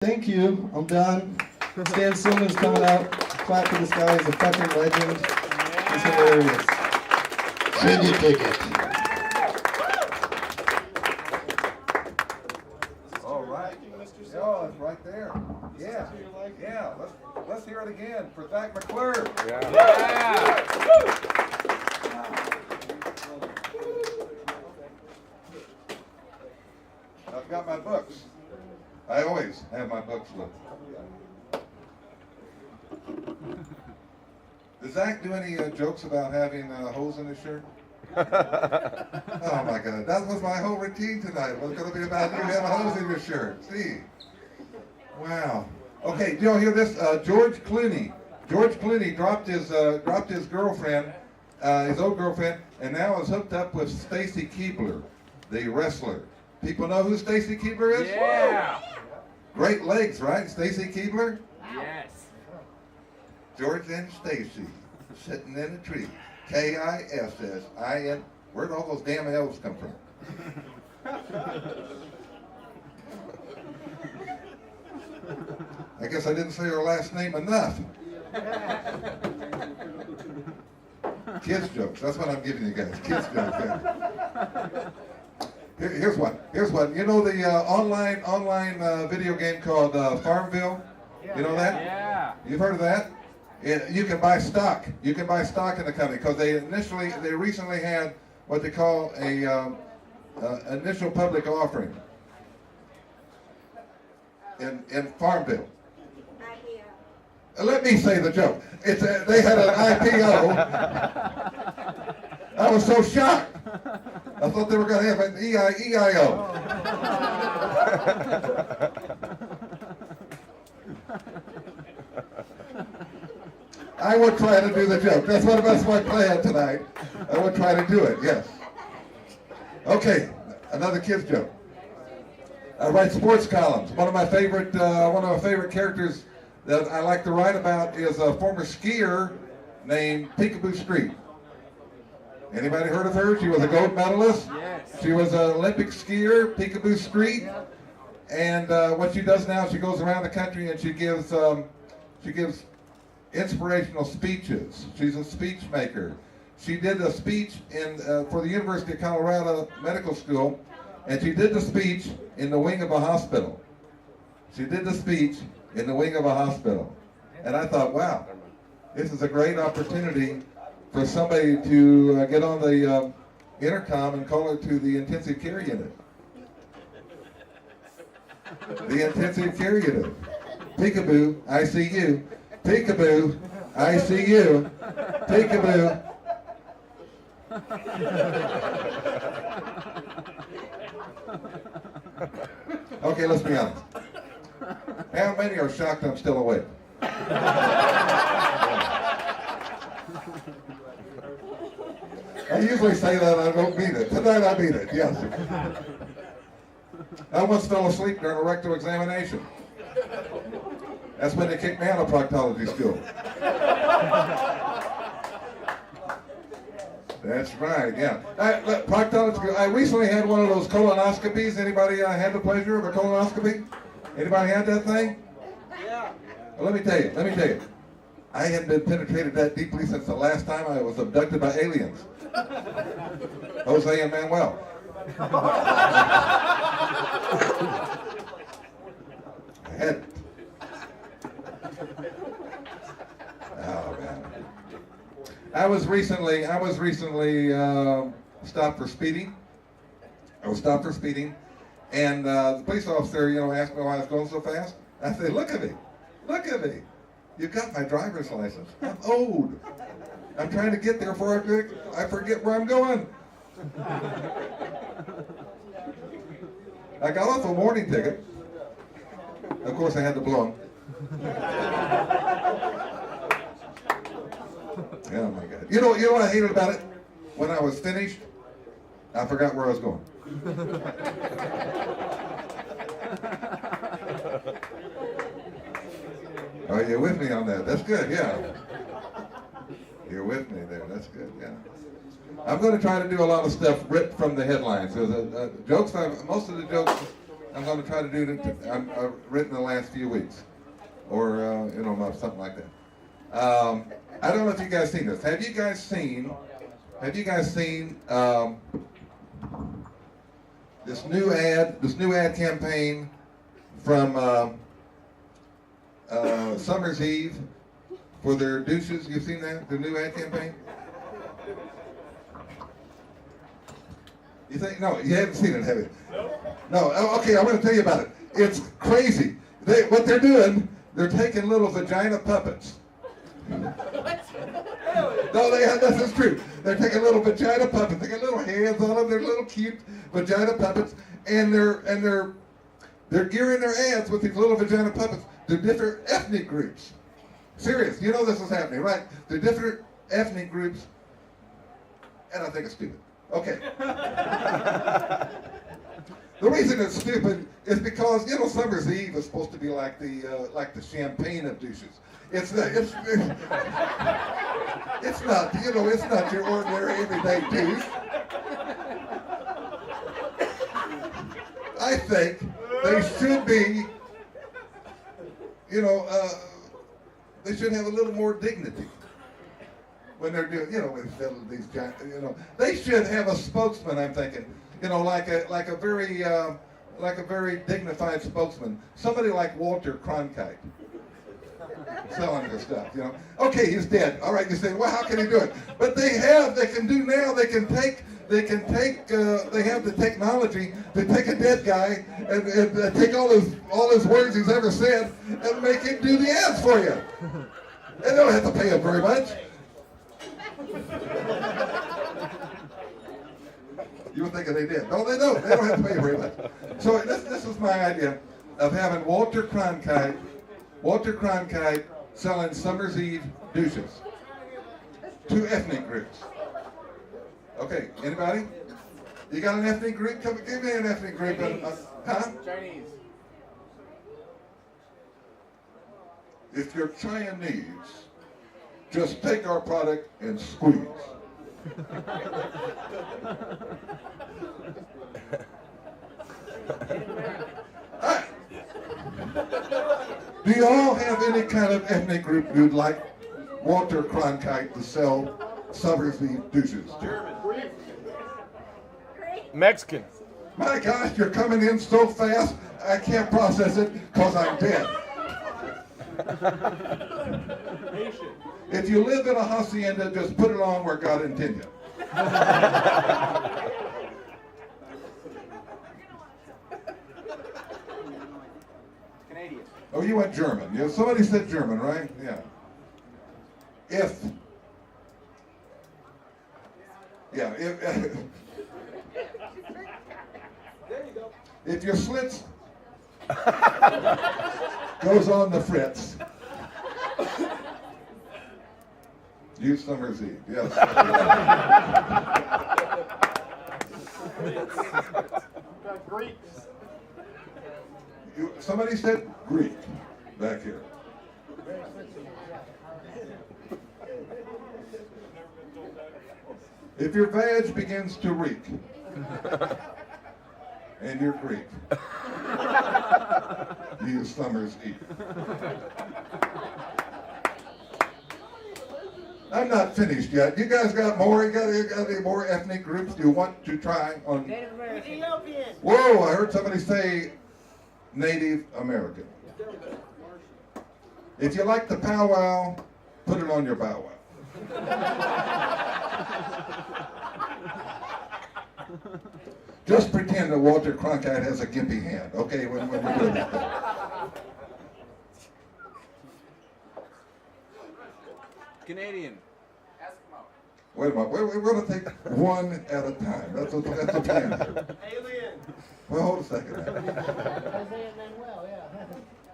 Thank you. I'm done. Stan Simmons coming out. Clap for this guy. He's a fucking legend. He's hilarious. Send your ticket. All right. Oh, it's right there. Yeah. Yeah. Let's hear it again for Zach McClure. I've got my books. I always have my books with me. Does Zach do any jokes about having holes in his shirt? Oh my God, that was my whole routine tonight. It was going to be about you having holes in your shirt. See? Wow. Okay, do y'all hear this? George Clooney. George Clooney dropped his girlfriend, his old girlfriend, and now is hooked up with Stacy Keibler, the wrestler. People know who Stacy Keibler is? Yeah. Great legs, right? Stacy Keibler? Yes. George and Stacy sitting in a tree. K-I-S-S-I-N. Where'd all those damn L's come from? I guess I didn't say her last name enough. Kids jokes. That's what I'm giving you guys. Kids jokes. Yeah. Here's one. You know the online video game called Farmville? You know that? Yeah. You've heard of that? You can buy stock. You can buy stock in the company because they recently had what they call a initial public offering in Farmville. Let me say the joke. They had an IPO. I was so shocked. I thought they were going to have an EIO. I would try to do the joke. That's my plan tonight. I would try to do it, yes. Okay, another kid's joke. I write sports columns. One of my favorite characters that I like to write about is a former skier named Peekaboo Street. Anybody heard of her? She was a gold medalist. Yes. She was an Olympic skier, Peekaboo Street. And what she does now, she goes around the country and she gives inspirational speeches. She's a speech maker. She did a speech for the University of Colorado Medical School, and she did the speech in the wing of a hospital. She did the speech in the wing of a hospital. And I thought, wow, this is a great opportunity for somebody to get on the intercom and call her to the intensive care unit. The intensive care unit. Peekaboo, I see you. Peekaboo, I see you. Peekaboo. Okay, let's be honest. How many are shocked I'm still awake? I usually say that, I don't mean it. Tonight I mean it, yes. I once fell asleep during a rectal examination. That's when they kicked me out of proctology school. That's right, yeah. Proctology school. I recently had one of those colonoscopies. Anybody had the pleasure of a colonoscopy? Anybody had that thing? Yeah. Well, let me tell you. I hadn't been penetrated that deeply since the last time I was abducted by aliens. Jose and Manuel. I had. Oh man. I was recently stopped for speeding. I was stopped for speeding, and the police officer, asked me why I was going so fast. I said, "Look at me. You got my driver's license. I'm old. I'm trying to get there before I forget where I'm going." I got off a warning ticket. Of course, I had to blow him. Oh my God! You know what I hated about it? When I was finished, I forgot where I was going. Are you with me on that? That's good, yeah. You're with me there. That's good, yeah. I'm going to try to do a lot of stuff ripped from the headlines. So most of the jokes I'm going to try to do it. I've written the last few weeks, or something like that. I don't know if you guys seen this. Have you guys seen this new ad campaign from Summer's Eve for their douches? You've seen that? The new ad campaign? You think? No, you haven't seen it, have you? No. Oh, okay, I'm going to tell you about it. It's crazy. What they're doing, they're taking little vagina puppets. No, this is true. They're taking little vagina puppets. They got little hands on them. They're little cute vagina puppets, and they're gearing their ads with these little vagina puppets to different ethnic groups. Serious, you know this is happening, right? The different ethnic groups, and I think it's stupid. Okay. The reason it's stupid is because Summer's Eve is supposed to be like the champagne of douches. It's not it's not your ordinary everyday douche. I think they should be, they should have a little more dignity when they're doing, instead of these giant, they should have a spokesman. I'm thinking, like a very dignified spokesman, somebody like Walter Cronkite, selling this stuff. Okay, he's dead. All right, you say, well, how can he do it? But they have the technology to take a dead guy and take all his words he's ever said and make him do the ads for you. They don't have to pay him very much. You were thinking they did. No, they don't. They don't have to pay you very much. So this is my idea of having Walter Cronkite selling Summer's Eve douches to ethnic groups. Okay, anybody? You got an ethnic group? Come, give me an ethnic group. Huh? Chinese. If you're Chinese, just take our product and squeeze. Alright. Do you all have any kind of ethnic group you'd like Walter Cronkite to sell Summer's Eve douches to? Mexican. My gosh, you're coming in so fast, I can't process it because I'm dead. If you live in a hacienda, just put it on where God intended. Canadian. Oh, you went German. Yeah, somebody said German, right? Yeah. If if your slits goes on the fritz, use Summer's Eve. Yes. Greeks. Somebody said Greek back here. If your vag begins to reek, and you're Greek, use Summer's Eve. I'm not finished yet. You guys got more? You got any more ethnic groups you want to try on? Native American. Ethiopian. Whoa, I heard somebody say Native American. If you like the powwow, put it on your bow wow. Just pretend that Walter Cronkite has a gimpy hand, okay, when we're doing that. Canadian. Wait a minute, we're going to take one at a time. That's a plan here. Alien. Well, hold a second. Isaiah Manuel,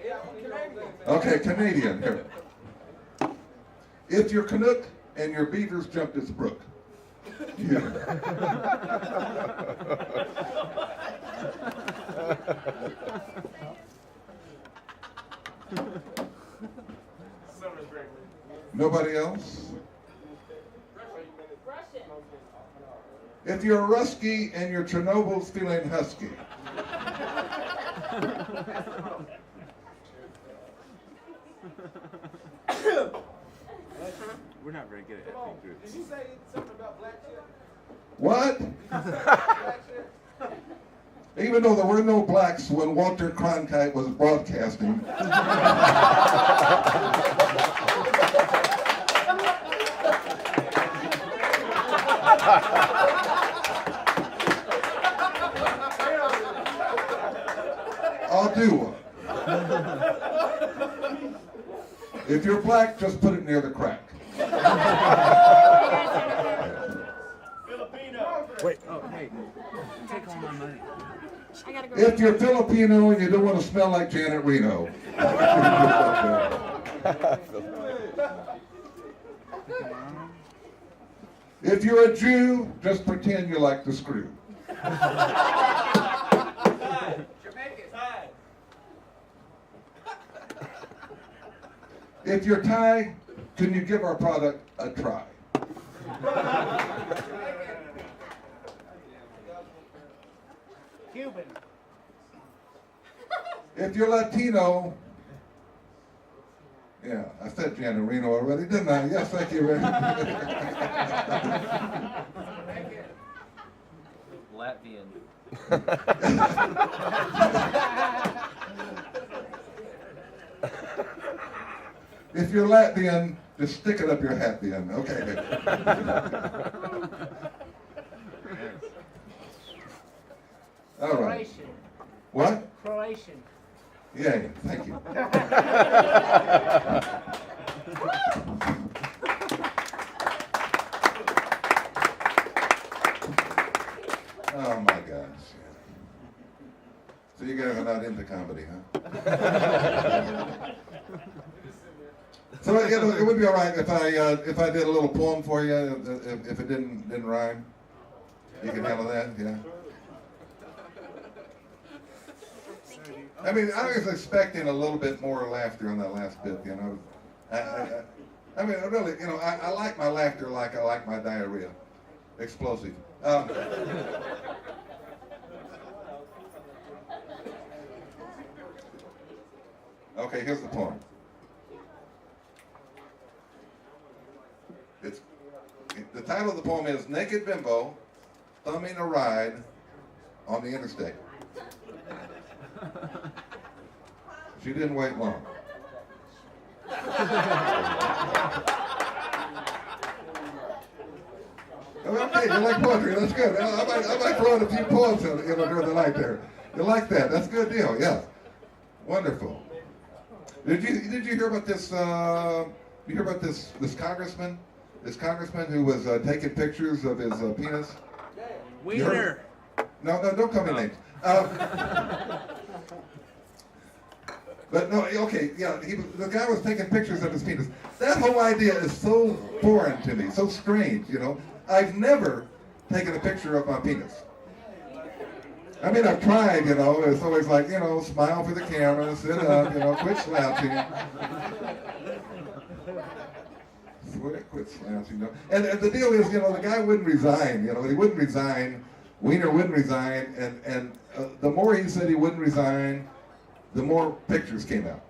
yeah. Okay, Canadian here. If you're Canuck and your beavers jumped this brook. Yeah. Nobody else? If you're Rusky and your Chernobyl's feeling husky. We're not very good at ethnic groups. Did you say something about black shit? What? Black shit? Even though there were no blacks when Walter Cronkite was broadcasting. I'll do one. If you're black, just put it near the crack. Wait, oh, hey, take all my money. I gotta go. If you're Filipino and you don't want to smell like Janet Reno. If you're a Jew, just pretend you like the screw. If you're Thai, can you give our product a try? Cuban. If you're Latino, yeah, I said Janet Reno already, didn't I? Yes, thank you, Ray. Latvian. If you're Latvian, just stick it up your hatvian. Okay. All right. Croatian. What? Croatian. Yeah, thank you. Oh my gosh. So you guys are not into comedy, huh? So it would be all right if I did a little poem for you if it didn't rhyme. You can handle that, yeah. I mean, I was expecting a little bit more laughter on that last bit, you know. I mean, really, you know, I like my laughter like I like my diarrhea. Explosive. Okay, here's the poem. The title of the poem is Naked Bimbo Thumbing a Ride on the Interstate. She didn't wait long. Okay, you like poetry, that's good. I might throw in a few poems during the night there. You like that, that's a good deal, yes. Wonderful. Did you hear about this, you hear about this congressman? This congressman who was taking pictures of his penis? Wiener. No, don't call me names. But no, okay, yeah, the guy was taking pictures of his penis. That whole idea is so foreign to me, so strange, you know. I've never taken a picture of my penis. I mean, I've tried, you know, it's always like, you know, smile for the camera, sit up, you know, quit slouching. Quit slouching, you know. And the deal is, you know, the guy wouldn't resign, you know, he wouldn't resign, Wiener wouldn't resign, and the more he said he wouldn't resign, the more pictures came out.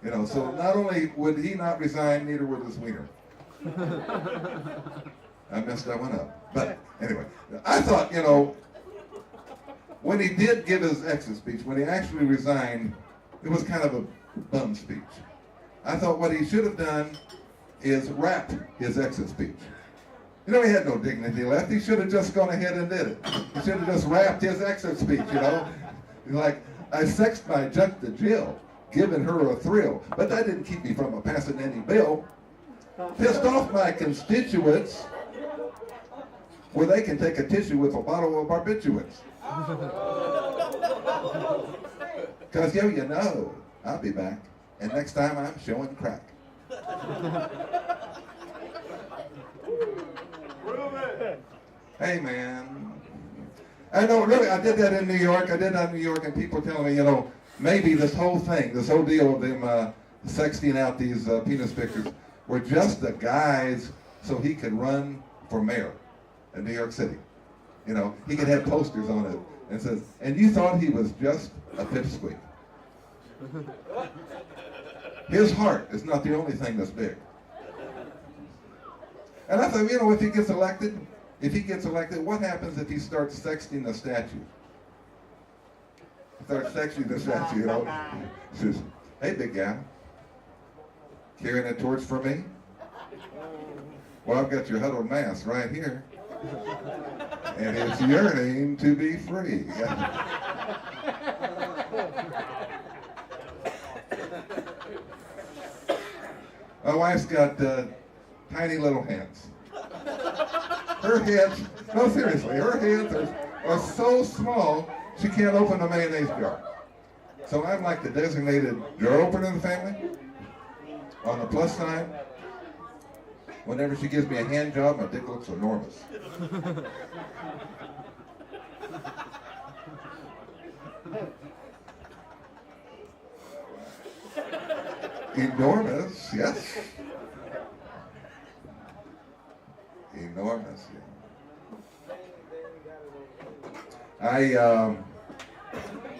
You know, so not only would he not resign, neither would his Wiener. I messed that one up. But anyway, I thought, you know, when he did give his exit speech, when he actually resigned, it was kind of a bum speech. I thought what he should have done is rap his exit speech. You know, he had no dignity left. He should have just gone ahead and did it. He should have just rapped his exit speech, you know. He's like, I sexed my junk to Jill, giving her a thrill, but that didn't keep me from passing any bill. Pissed off my constituents where they can take a tissue with a bottle of barbiturates. Because, yo, you know, I'll be back, and next time I'm showing crack. Hey, man. I know, really, I did that in New York. And people telling me, you know, maybe this whole thing, this whole deal of them sexting out these penis pictures were just the guys so he could run for mayor in New York City. You know, he could have posters on it and says, and you thought he was just a pipsqueak. His heart is not the only thing that's big. And I thought, if he gets elected, what happens if he starts sexting the statue? Starts sexting the statue, Says, hey, big gal, carrying a torch for me? Well, I've got your huddled mass right here. And it's yearning to be free. My wife's got tiny little hands. Her hands, no seriously, her hands are so small she can't open a mayonnaise jar. So I'm like the designated jar opener in the family. On the plus side, whenever she gives me a hand job, my dick looks enormous. Enormous, yes. Enormous, yeah.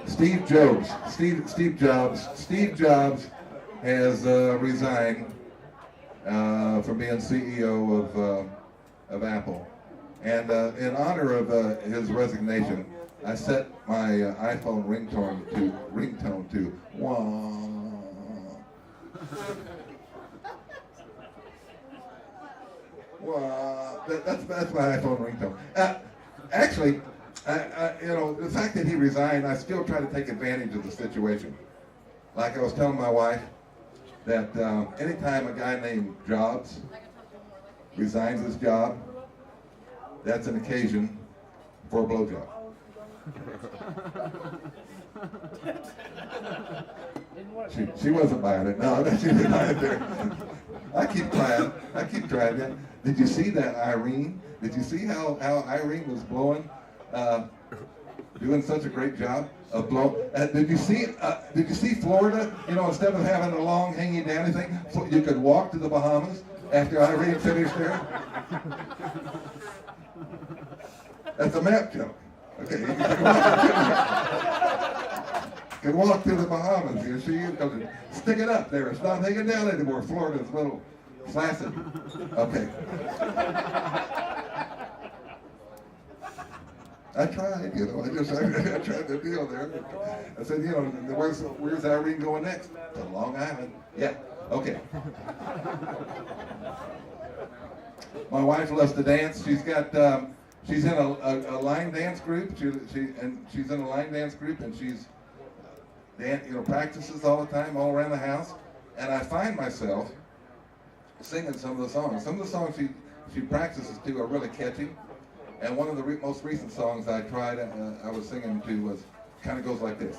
Steve Jobs has resigned from being CEO of Apple. And in honor of his resignation, I set my iPhone ringtone to wah. Well, that's my iPhone ringtone. Actually, the fact that he resigned, I still try to take advantage of the situation. Like I was telling my wife that anytime a guy named Jobs resigns his job, that's an occasion for a blowjob. She wasn't buying it. No, she didn't buy it there. I keep trying. Yeah. Did you see that Irene? Did you see how Irene was blowing, doing such a great job of blowing? Did you see Florida? Instead of having a long hanging down thing, you could walk to the Bahamas after Irene finished there. That's a map joke. Okay, you can walk to the Bahamas. You see, stick it up there. It's not hanging down anymore. Florida's a little flaccid. Okay. I tried, I tried the deal there. I said, where's Irene going next? To Long Island. Yeah. Okay. My wife loves to dance. She's got. She's in a line dance group. She's in a line dance group, and she's practices all the time, all around the house. And I find myself singing some of the songs. Some of the songs she practices to are really catchy. And one of the most recent songs I was singing to kind of goes like this: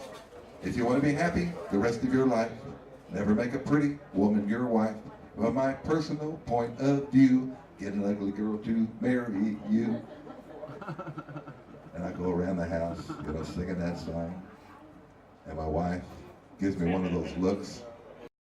if you want to be happy the rest of your life, never make a pretty woman your wife. From my personal point of view, get an ugly girl to marry you. And I go around the house, singing that song. And my wife gives me one of those looks